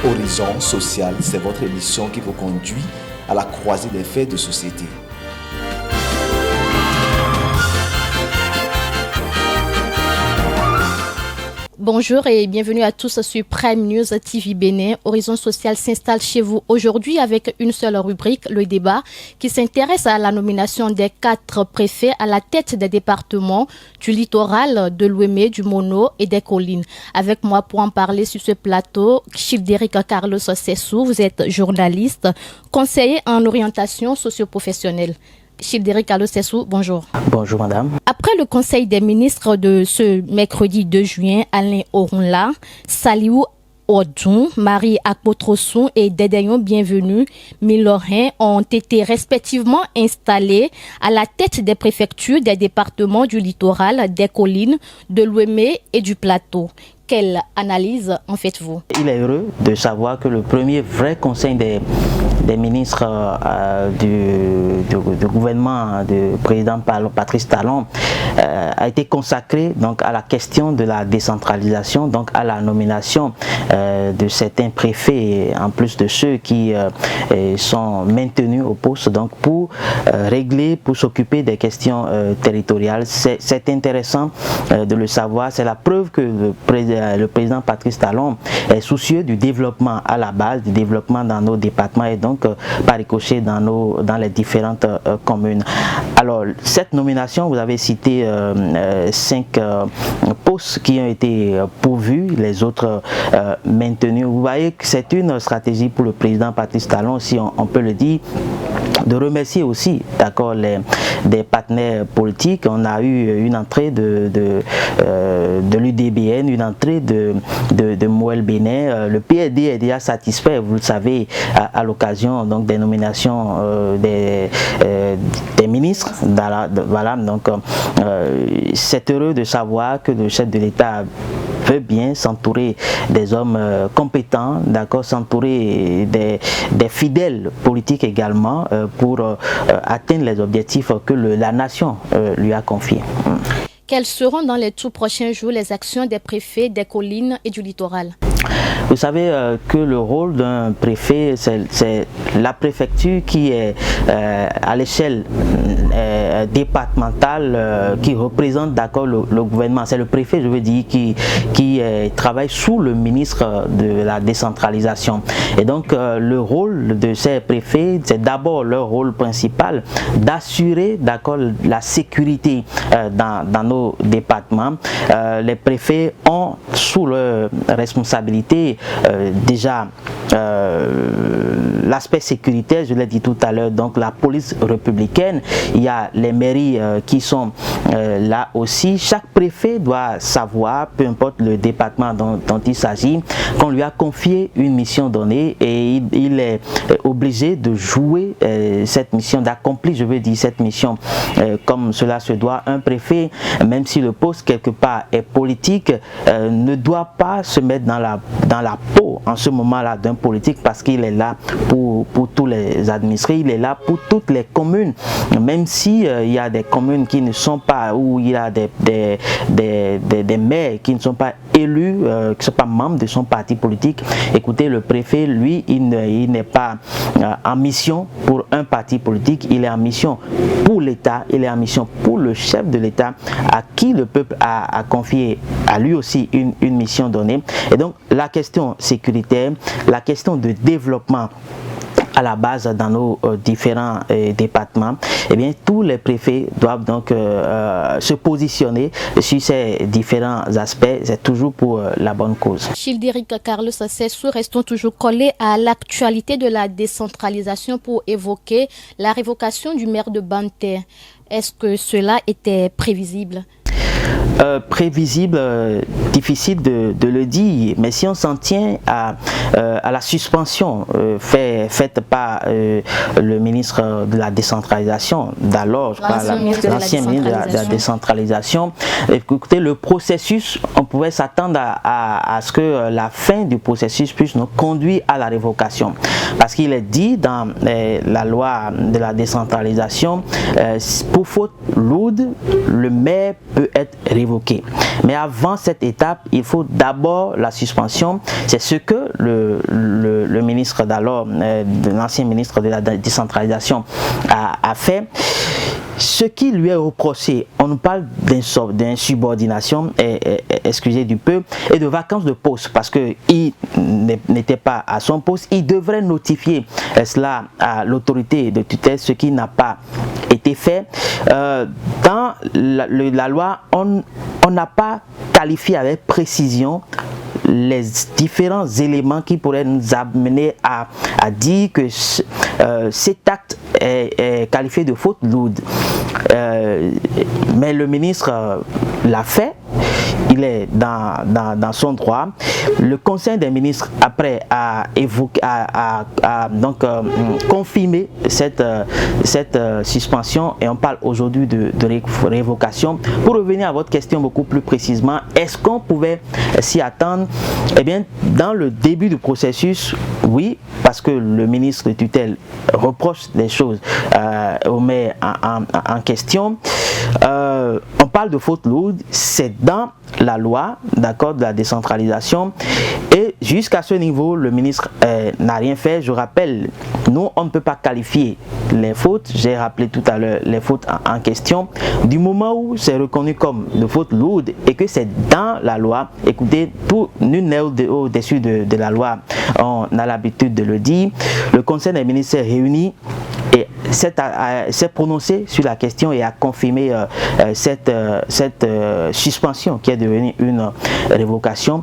Horizon Social, c'est votre émission qui vous conduit à la croisée des faits de société. Bonjour et bienvenue à tous sur Prime News TV Bénin. Horizon Social s'installe chez vous aujourd'hui avec une seule rubrique, le débat, qui s'intéresse à la nomination des 4 préfets à la tête des départements du littoral, de l'Ouémé, du Mono et des collines. Avec moi pour en parler sur ce plateau, Childéric Carlos Sessou, vous êtes journaliste, conseiller en orientation socio-professionnelle. Childéric Carlos Sessou, bonjour. Bonjour madame. Après le conseil des ministres de ce mercredi 2 juin, Alain Orunla, Saliou Odjoun, Marie Akpotrosun et Dédayon Bienvenu Milorin ont été respectivement installés à la tête des préfectures des départements du littoral, des collines, de l'Ouémé et du plateau. Quelle analyse en faites-vous? Il est heureux de savoir que le premier vrai conseil des ministres du gouvernement du président Patrice Talon a été consacré donc à la question de la décentralisation, donc à la nomination de certains préfets, en plus de ceux qui sont maintenus au poste, donc pour régler, pour s'occuper des questions territoriales. C'est intéressant de le savoir. C'est la preuve que le président Patrice Talon est soucieux du développement à la base, du développement dans nos départements et donc par ricochet dans les différentes communes. Alors cette nomination, vous avez cité 5 postes qui ont été pourvus, les autres maintenus. Vous voyez que c'est une stratégie pour le président Patrice Talon, si on peut le dire, de remercier aussi des partenaires politiques. On a eu une entrée de l'UDBN, une entrée de Moël Bénin. Le PRD est déjà satisfait, vous le savez, à l'occasion donc des nominations des ministres. Voilà, donc c'est heureux de savoir que le chef de l'État veut bien s'entourer des hommes compétents, d'accord, s'entourer des fidèles politiques également pour atteindre les objectifs que la nation lui a confiés. Quelles seront dans les tout prochains jours les actions des préfets des collines et du littoral? Vous savez que le rôle d'un préfet, c'est la préfecture qui est à l'échelle départementale, qui représente d'accord le gouvernement. C'est le préfet, je veux dire, qui travaille sous le ministre de la décentralisation. Et donc le rôle de ces préfets, c'est d'abord leur rôle principal d'assurer d'accord la sécurité dans nos départements. Les préfets ont sous leur responsabilité déjà l'aspect sécuritaire, je l'ai dit tout à l'heure, donc la police républicaine, il y a les mairies qui sont là aussi. Chaque préfet doit savoir, peu importe le département dont il s'agit, qu'on lui a confié une mission donnée et il est obligé de jouer cette mission, d'accomplir, je veux dire, cette mission comme cela se doit. Un préfet, même si le poste quelque part est politique, ne doit pas se mettre dans la peau en ce moment-là d'un politique, parce qu'il est là pour tous les administrés, il est là pour toutes les communes, même si il y a des communes qui ne sont pas, où il y a des maires qui ne sont pas élus, qui ne sont pas membres de son parti politique. Écoutez, le préfet, lui, il n'est pas en mission pour un parti politique, il est en mission pour l'État, il est en mission pour le chef de l'État, à qui le peuple a confié à lui aussi une mission donnée. Et donc la question sécuritaire, la question de développement à la base dans nos différents départements, eh bien tous les préfets doivent donc se positionner sur ces différents aspects. C'est toujours pour la bonne cause. Childéric Carlos Sessou, restons toujours collés à l'actualité de la décentralisation pour évoquer la révocation du maire de Banté. Est-ce que cela était prévisible? Prévisible, difficile de le dire, mais si on s'en tient à la suspension faite par le ministre de la décentralisation d'alors, l'ancien ministre de la décentralisation, écoutez, le processus, on pouvait s'attendre à ce que la fin du processus puisse nous conduire à la révocation, parce qu'il est dit dans la loi de la décentralisation, pour faute lourde, le maire peut être révoqué révoquer. Mais avant cette étape, il faut d'abord la suspension. C'est ce que le ministre d'alors, l'ancien ministre de la décentralisation a fait. Ce qui lui est reproché, on nous parle d'insubordination, excusez du peu, et de vacances de poste, parce qu'il n'était pas à son poste. Il devrait notifier cela à l'autorité de tutelle, ce qui n'a pas été fait. Dans la loi, on n'a pas qualifié avec précision les différents éléments qui pourraient nous amener à dire que cet acte est qualifié de faute lourde. Mais le ministre l'a fait, il est dans son droit. Le Conseil des ministres, après, a confirmé cette suspension, et on parle aujourd'hui de révocation. Pour revenir à votre question beaucoup plus précisément, est-ce qu'on pouvait s'y attendre? Eh bien, dans le début du processus, oui, parce que le ministre de tutelle reproche des choses au maire en question. On parle de faute lourde, c'est dans la loi, d'accord, de la décentralisation, et jusqu'à ce niveau, le ministre n'a rien fait. Je rappelle, nous, on ne peut pas qualifier les fautes, j'ai rappelé tout à l'heure les fautes en question, du moment où c'est reconnu comme de faute lourde et que c'est dans la loi. Écoutez, tout nul n'est au-dessus de la loi, on a l'habitude de le dire. Le Conseil des ministres s'est réuni et s'est prononcé sur la question et a confirmé cette suspension qui est devenue une révocation.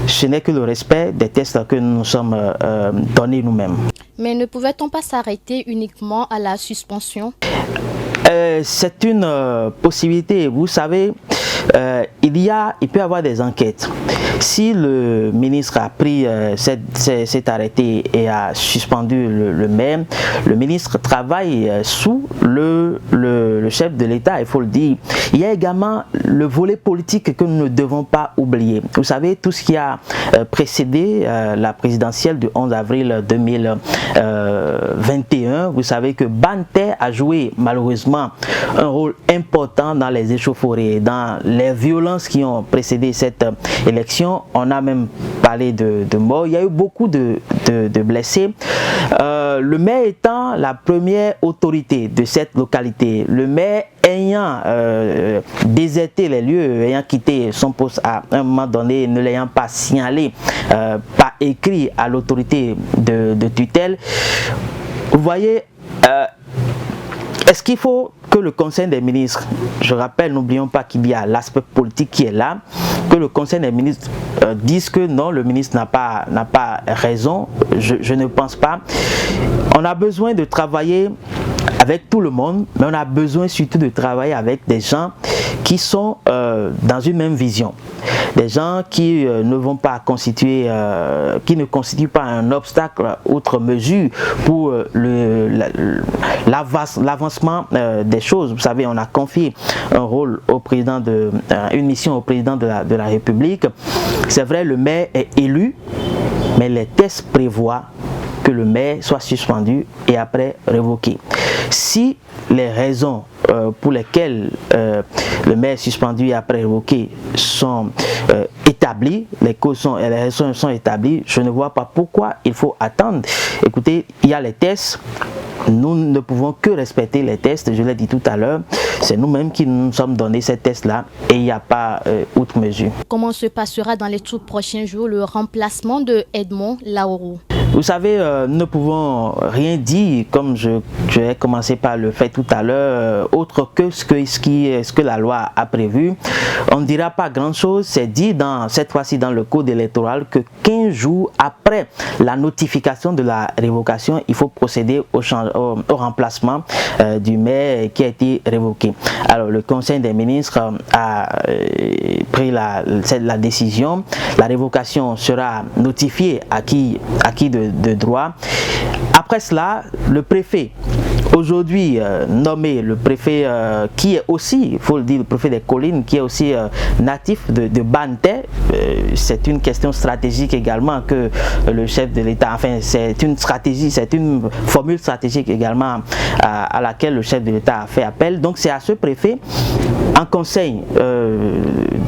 Ce n'est que le respect des tests que nous nous sommes donnés nous-mêmes. Mais ne pouvait-on pas s'arrêter uniquement à la suspension? C'est une possibilité. Vous savez, il peut y avoir des enquêtes. Si le ministre a pris cet arrêté et a suspendu le maire, le ministre travaille sous le chef de l'État, il faut le dire. Il y a également le volet politique que nous ne devons pas oublier. Vous savez, tout ce qui a précédé la présidentielle du 11 avril 2021, vous savez que Banté a joué malheureusement un rôle important dans les échauffourées, dans les violences qui ont précédé cette élection. On a même parlé de morts. Il y a eu beaucoup de blessés. Le maire étant la première autorité de cette localité, le maire ayant déserté les lieux, ayant quitté son poste à un moment donné, ne l'ayant pas signalé, pas écrit à l'autorité de tutelle, vous voyez, est-ce qu'il faut que le Conseil des ministres, je rappelle, n'oublions pas qu'il y a l'aspect politique qui est là, que le Conseil des ministres dise que non, le ministre n'a pas raison? Je ne pense pas. On a besoin de travailler avec tout le monde, mais on a besoin surtout de travailler avec des gens qui sont dans une même vision. Des gens qui ne vont pas constituer, qui ne constituent pas un obstacle outre mesure pour l'avancement des choses. Vous savez, on a confié un rôle au président une mission au président de la République. C'est vrai, le maire est élu, mais les tests prévoient que le maire soit suspendu et après révoqué. Si les raisons pour lesquelles le maire est suspendu et après révoqué sont établies, les raisons sont établies, je ne vois pas pourquoi il faut attendre. Écoutez, il y a les tests. Nous ne pouvons que respecter les tests, je l'ai dit tout à l'heure, c'est nous-mêmes qui nous sommes donné ces tests-là et il n'y a pas outre mesure. Comment se passera dans les tout prochains jours le remplacement de Edmond Laourou? Vous savez, nous ne pouvons rien dire, comme je vais commencer par le faire tout à l'heure, autre que ce que la loi a prévu. On ne dira pas grand-chose, c'est dit cette fois-ci dans le code électoral que 15 jours après la notification de la révocation, il faut procéder au remplacement du maire qui a été révoqué. Alors le Conseil des ministres a pris la décision, la révocation sera notifiée à qui de droit. Après cela, le préfet, aujourd'hui nommé le préfet qui est aussi, il faut le dire, le préfet des collines, qui est aussi natif de Banté, c'est une question stratégique également que le chef de l'État, enfin c'est une stratégie, c'est une formule stratégique également à laquelle le chef de l'État a fait appel. Donc c'est à ce préfet, en conseil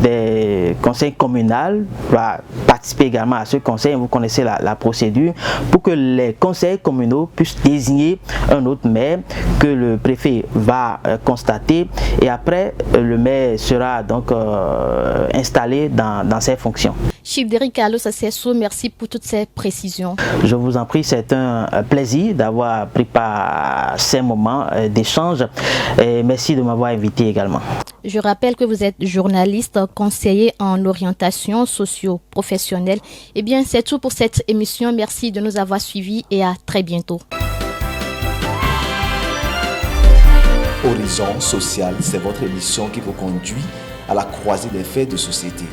des conseils communaux doit participer également à ce conseil. Vous connaissez la procédure pour que les conseils communaux puissent désigner un autre maire que le préfet va constater, et après le maire sera donc installé dans ses fonctions. Chibdéric Carlos Sesso, merci pour toutes ces précisions. Je vous en prie, c'est un plaisir d'avoir pris part à ces moments d'échange, et merci de m'avoir invité également. Je rappelle que vous êtes journaliste, conseiller en orientation socio-professionnelle. Eh bien, c'est tout pour cette émission. Merci de nous avoir suivis et à très bientôt. Horizon Social, c'est votre émission qui vous conduit à la croisée des faits de société.